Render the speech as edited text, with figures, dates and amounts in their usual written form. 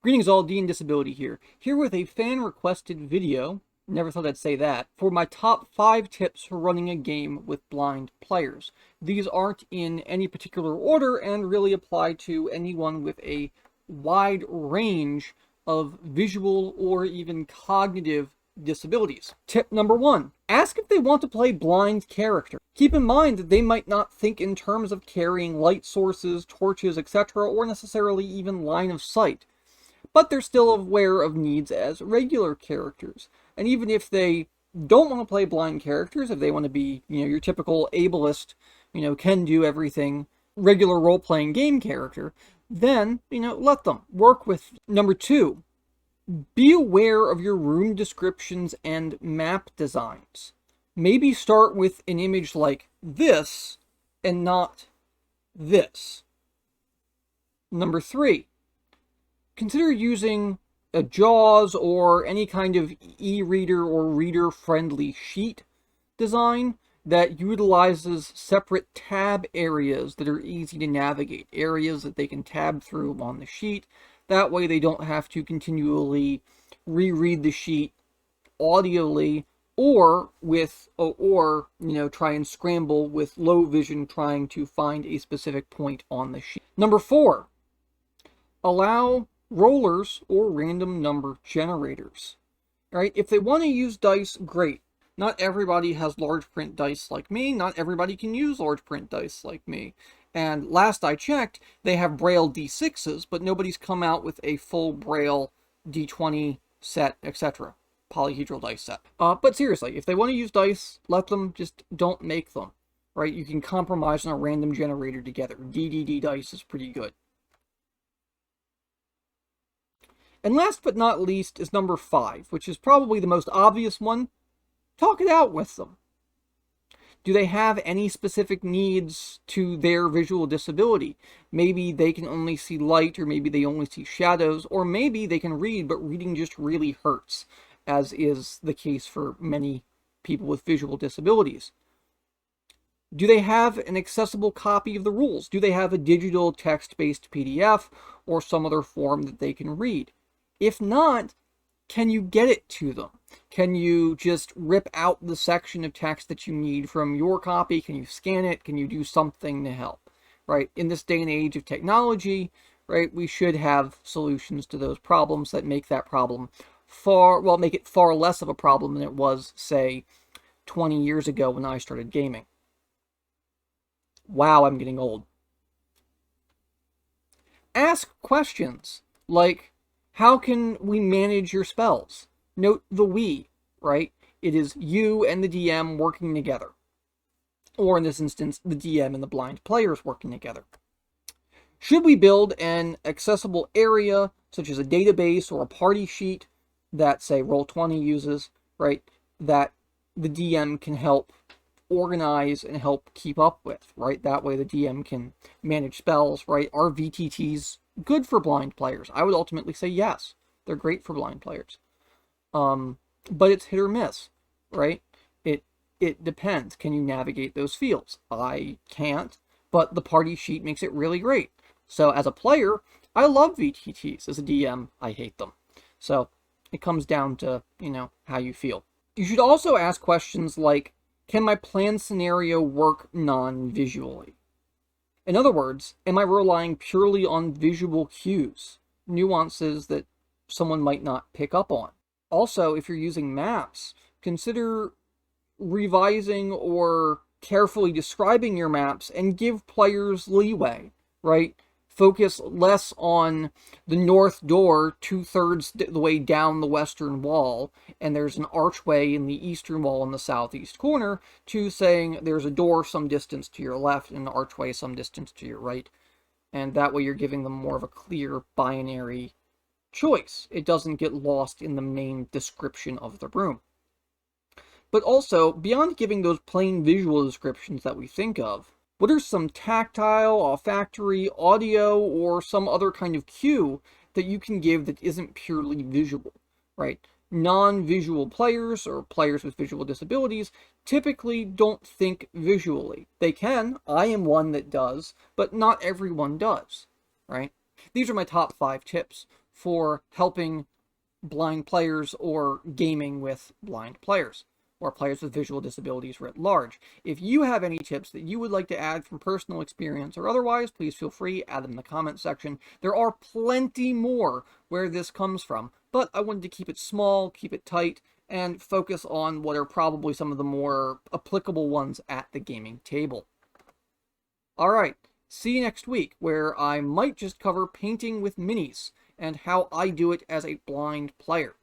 Greetings all, D&Disability here with a fan-requested video, never thought I'd say that, for my top 5 tips for running a game with blind players. These aren't in any particular order and really apply to anyone with a wide range of visual or even cognitive disabilities. Tip number 1, ask if they want to play blind character. Keep in mind that they might not think in terms of carrying light sources, torches, etc., or necessarily even line of sight, but they're still aware of needs as regular characters. And even if they don't want to play blind characters, if they want to be, your typical ableist, can do everything, regular role-playing game character, then, let them work with. Number 2, be aware of your room descriptions and map designs. Maybe start with an image like this and not this. Number 3, consider using a JAWS or any kind of e-reader or reader-friendly sheet design that utilizes separate tab areas that are easy to navigate, areas that they can tab through on the sheet. That way they don't have to continually reread the sheet audially or try and scramble with low vision trying to find a specific point on the sheet. Number 4, allow rollers or random number generators. Right? If they want to use dice, great. Not everybody has large print dice like me. Not everybody can use large print dice like me. And last I checked, they have Braille D6s, but nobody's come out with a full Braille D20 set, etc. Polyhedral dice set. But seriously, if they want to use dice, let them, just don't make them. Right? You can compromise on a random generator together. DDD dice is pretty good. And last but not least is number 5, which is probably the most obvious one. Talk it out with them. Do they have any specific needs to their visual disability? Maybe they can only see light, or maybe they only see shadows, or maybe they can read, but reading just really hurts, as is the case for many people with visual disabilities. Do they have an accessible copy of the rules? Do they have a digital text-based PDF or some other form that they can read? If not, can you get it to them? Can you just rip out the section of text that you need from your copy? Can you scan it? Can you do something to help? Right? In this day and age of technology, right, we should have solutions to those problems that make that problem make it far less of a problem than it was, say, 20 years ago when I started gaming. Wow, I'm getting old. Ask questions like, how can we manage your spells? Note the we, right? It is you and the DM working together. Or in this instance, the DM and the blind players working together. Should we build an accessible area, such as a database or a party sheet that, say, Roll20 uses, right? That the DM can help organize and help keep up with, right? That way the DM can manage spells, right? Are VTTs good for blind players? I would ultimately say yes. They're great for blind players. But it's hit or miss, right? It depends. Can you navigate those fields? I can't, but the party sheet makes it really great. So as a player, I love VTTs. As a DM, I hate them. So it comes down to, how you feel. You should also ask questions like, can my planned scenario work non-visually? In other words, am I relying purely on visual cues, nuances that someone might not pick up on? Also, if you're using maps, consider revising or carefully describing your maps and give players leeway, right? Focus less on the north door 2/3 the way down the western wall, and there's an archway in the eastern wall in the southeast corner, to saying there's a door some distance to your left and an archway some distance to your right. And that way you're giving them more of a clear binary choice. It doesn't get lost in the main description of the room. But also, beyond giving those plain visual descriptions that we think of, what are some tactile, olfactory, audio, or some other kind of cue that you can give that isn't purely visual, right? Non-visual players, or players with visual disabilities, typically don't think visually. They can. I am one that does, but not everyone does, right? These are my top 5 tips for helping blind players or gaming with blind players, or players with visual disabilities writ large. If you have any tips that you would like to add from personal experience or otherwise, please feel free, add them in the comment section. There are plenty more where this comes from, but I wanted to keep it small, keep it tight, and focus on what are probably some of the more applicable ones at the gaming table. Alright, see you next week, where I might just cover painting with minis and how I do it as a blind player.